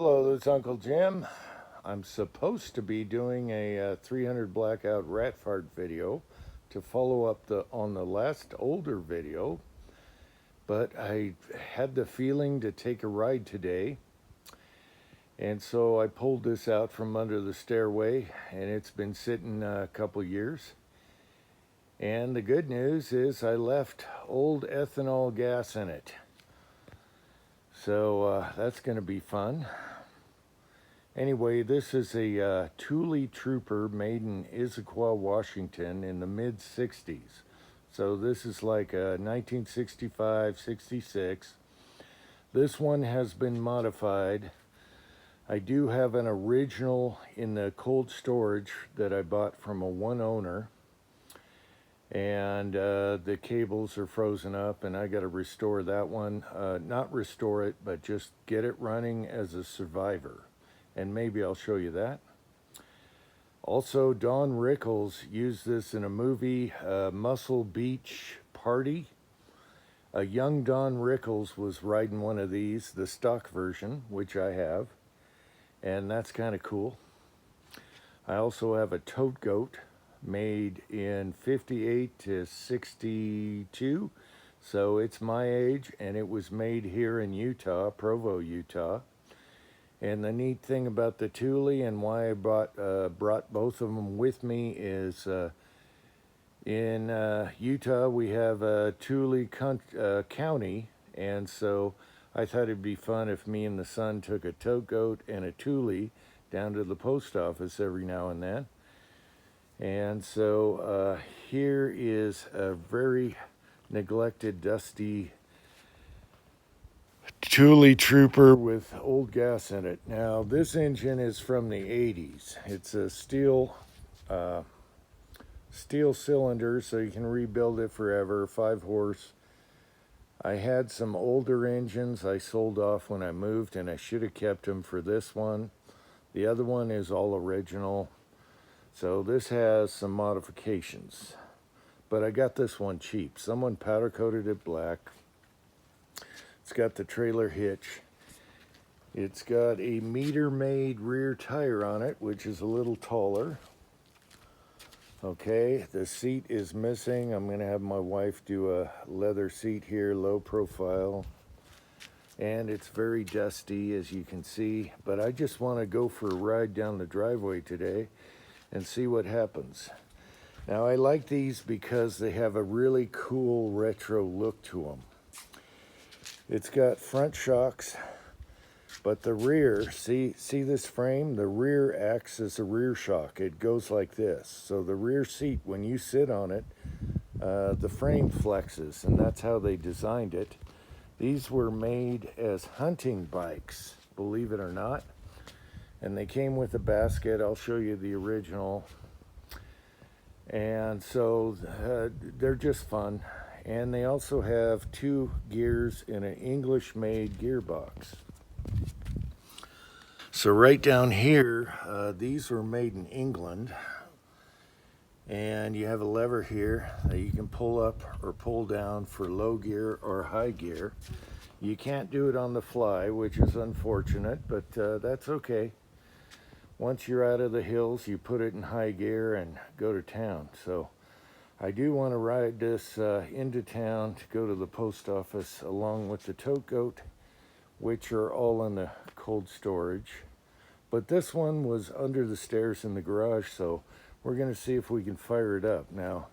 Hello, this is Uncle Jim. I'm supposed to be doing a 300 blackout rat fart video to follow up on the last older video, but I had the feeling to take a ride today, and so I pulled this out from under the stairway, and it's been sitting a couple years. And the good news is I left old ethanol gas in it. So that's going to be fun. Anyway, this is a Thule Trooper made in Issaquah, Washington in the mid-60s. So this is like a 1965, 66. This one has been modified. I do have an original in the cold storage that I bought from a one owner. And the cables are frozen up and I got to restore that one. Not restore it, but just get it running as a survivor. And maybe I'll show you that. Also, Don Rickles used this in a movie, Muscle Beach Party. A young Don Rickles was riding one of these, the stock version, which I have. And that's kind of cool. I also have a Tote Goat made in 58 to 62. So it's my age, and it was made here in Utah, Provo, Utah. And the neat thing about the Thule and why I brought both of them with me is in Utah we have a Thule County, and so I thought it'd be fun if me and the son took a Tote Goat and a Thule down to the post office every now and then. And so here is a very neglected, dusty Thule Trooper with old gas in it. Now, this engine is from the 80s. It's a steel cylinder, so you can rebuild it forever, 5 horse. I had some older engines I sold off when I moved, and I should have kept them for this one. The other one is all original. So this has some modifications, but I got this one cheap. Someone powder coated it black. It's got the trailer hitch. It's got a meter made rear tire on it, which is a little taller. Okay, the seat is missing. I'm gonna have my wife do a leather seat here, low profile. And it's very dusty, as you can see, but I just wanna go for a ride down the driveway today and see what happens. Now, I like these because they have a really cool retro look to them. It's got front shocks, but the rear, see this frame? The rear acts as a rear shock. It goes like this. So the rear seat, when you sit on it, the frame flexes, and that's how they designed it. These were made as hunting bikes, believe it or not. And they came with a basket. I'll show you the original. And so they're just fun. And they also have 2 gears in an English-made gearbox. So right down here, these were made in England. And you have a lever here that you can pull up or pull down for low gear or high gear. You can't do it on the fly, which is unfortunate, but that's okay. Once you're out of the hills, you put it in high gear and go to town. So I do want to ride this into town to go to the post office along with the Tote Goat, which are all in the cold storage. But this one was under the stairs in the garage, so we're going to see if we can fire it up. Now,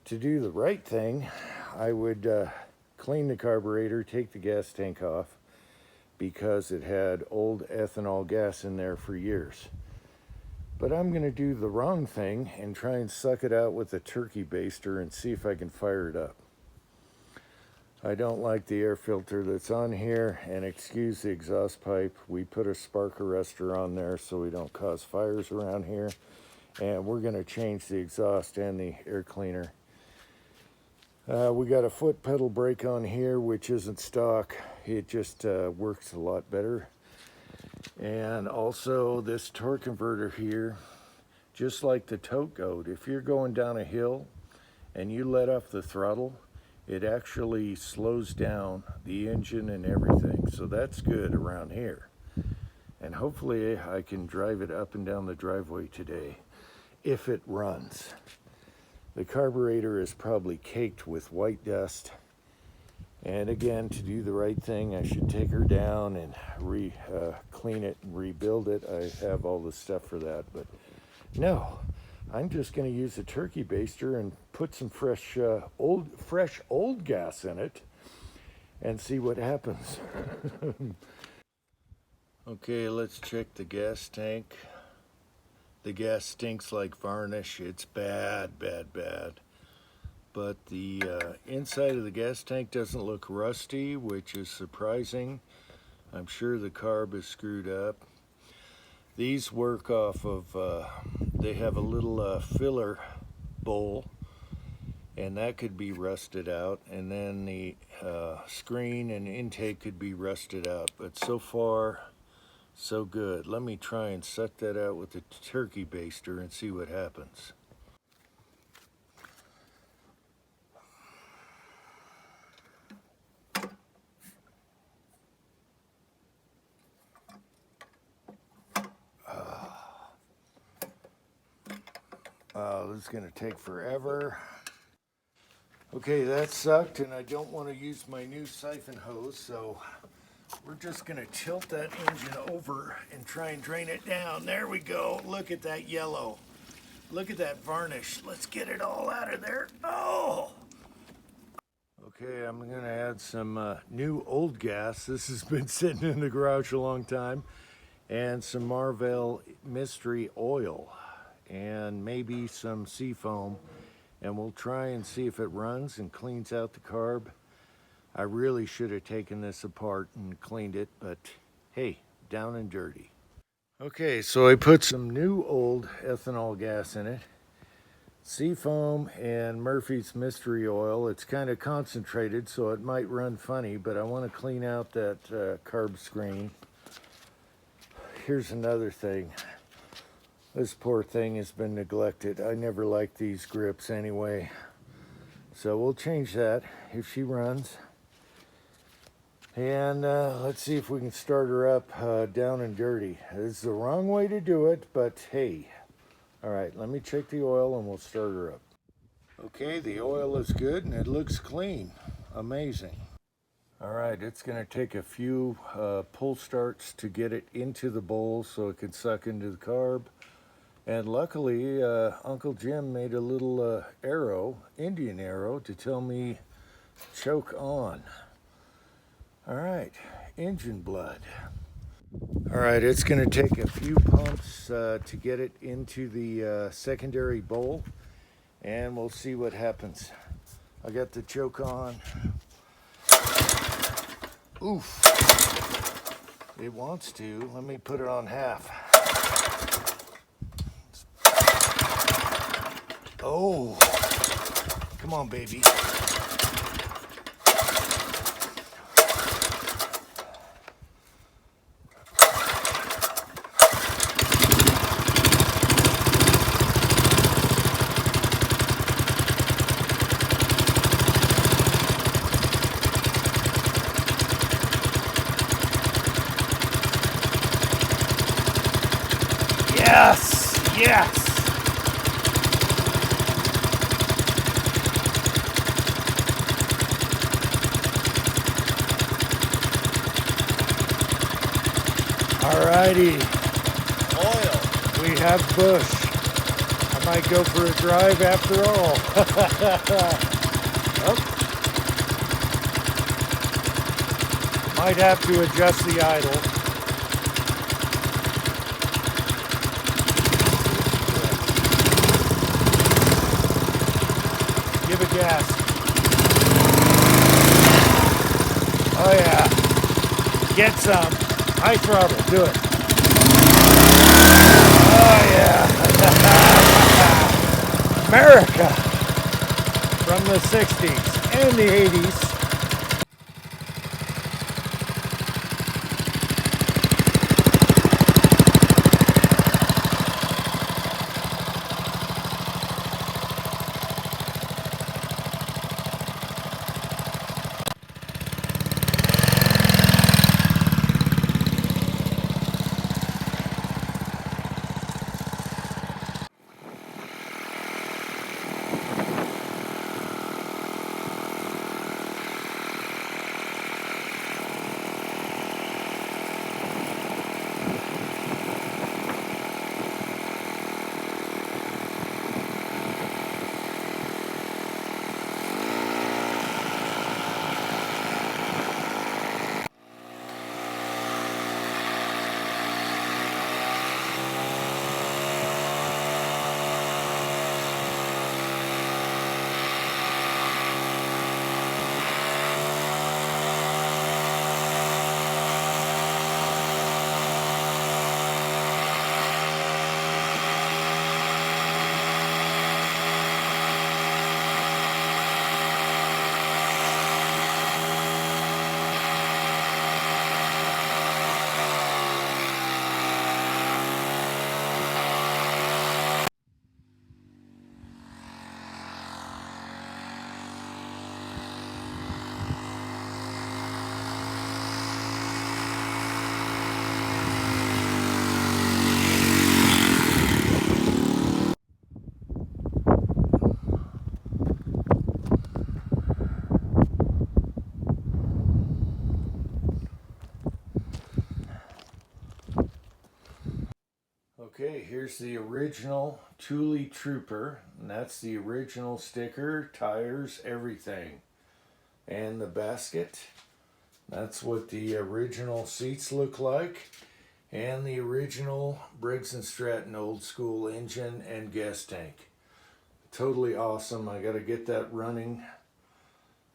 to do the right thing, I would clean the carburetor, take the gas tank off, because it had old ethanol gas in there for years. But I'm going to do the wrong thing and try and suck it out with a turkey baster and see if I can fire it up. I don't like the air filter that's on here, and excuse the exhaust pipe. We put a spark arrestor on there so we don't cause fires around here. And we're going to change the exhaust and the air cleaner. We got a foot pedal brake on here, which isn't stock. It just works a lot better. And also this torque converter here, just like the Tote Goat, if you're going down a hill and you let off the throttle, it actually slows down the engine and everything. So that's good around here. And hopefully I can drive it up and down the driveway today, if it runs. The carburetor is probably caked with white dust. And again, to do the right thing, I should take her down and clean it and rebuild it. I have all the stuff for that, but no, I'm just going to use a turkey baster and put some fresh old gas in it and see what happens. Okay, let's check the gas tank. The gas stinks like varnish. It's bad, bad, bad. But the inside of the gas tank doesn't look rusty, which is surprising. I'm sure the carb is screwed up. These work off of, they have a little filler bowl, and that could be rusted out. And then the screen and intake could be rusted out. But so far, so good. Let me try and set that out with the turkey baster and see what happens. This is going to take forever. Okay, that sucked, and I don't want to use my new siphon hose, so we're just going to tilt that engine over and try and drain it down. There we go. Look at that yellow. Look at that varnish. Let's get it all out of there. Oh! Okay, I'm going to add some new old gas. This has been sitting in the garage a long time. And some Marvell Mystery Oil. And maybe some Seafoam. And we'll try and see if it runs and cleans out the carb. I really should have taken this apart and cleaned it, but hey, down and dirty. Okay, so I put some new old ethanol gas in it. Seafoam and Murphy's Mystery Oil. It's kind of concentrated, so it might run funny, but I want to clean out that carb screen. Here's another thing. This poor thing has been neglected. I never liked these grips anyway. So we'll change that if she runs. And let's see if we can start her up down and dirty. It's the wrong way to do it, but hey. All right, let me check the oil and we'll start her up. Okay, the oil is good and it looks clean. Amazing. All right, it's going to take a few pull starts to get it into the bowl so it can suck into the carb. And luckily, Uncle Jim made a little arrow, Indian arrow, to tell me choke on. All right, engine blood. All right, it's going to take a few pumps to get it into the secondary bowl, and we'll see what happens. I got the choke on. Oof. It wants to. Let me put it on half. Oh, come on, baby. Yes, yes. Alrighty. Oil. We have bush. I might go for a drive after all. Oh. Might have to adjust the idle. Give it gas. Oh yeah. Get some. High throttle. Do it. Oh yeah. America. From the 60s and the 80s. Okay, here's the original Thule Trooper, and that's the original sticker, tires, everything. And the basket, that's what the original seats look like. And the original Briggs & Stratton old school engine and gas tank. Totally awesome. I got to get that running.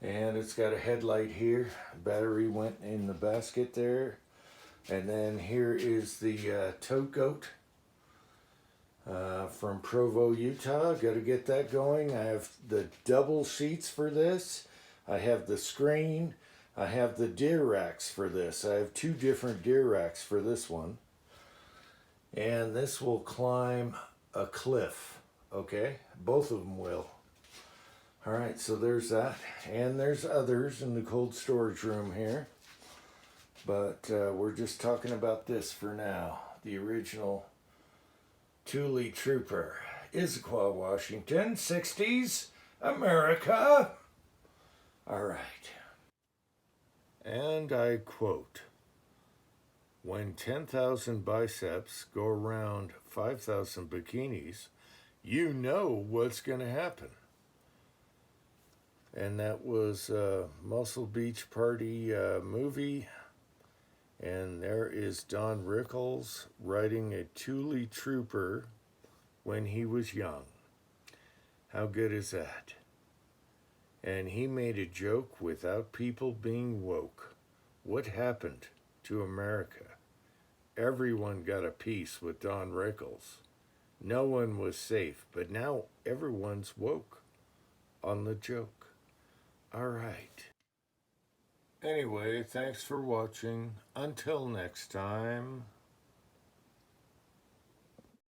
And it's got a headlight here. Battery went in the basket there. And then here is the tote goat from Provo, Utah. Got to get that going. I have the double seats for this. I have the screen. I have the deer racks for this. I have 2 different deer racks for this one. And this will climb a cliff, okay? Both of them will. All right, so there's that. And there's others in the cold storage room here. But we're just talking about this for now. The original Thule Trooper, Issaquah, Washington, 60s, America. All right. And I quote, "When 10,000 biceps go around 5,000 bikinis, you know what's going to happen." And that was a Muscle Beach Party movie. And there is Don Rickles riding a Thule Trooper when he was young. How good is that? And he made a joke without people being woke. What happened to America? Everyone got a piece with Don Rickles. No one was safe, but now everyone's woke on the joke. All right. Anyway, thanks for watching. Until next time.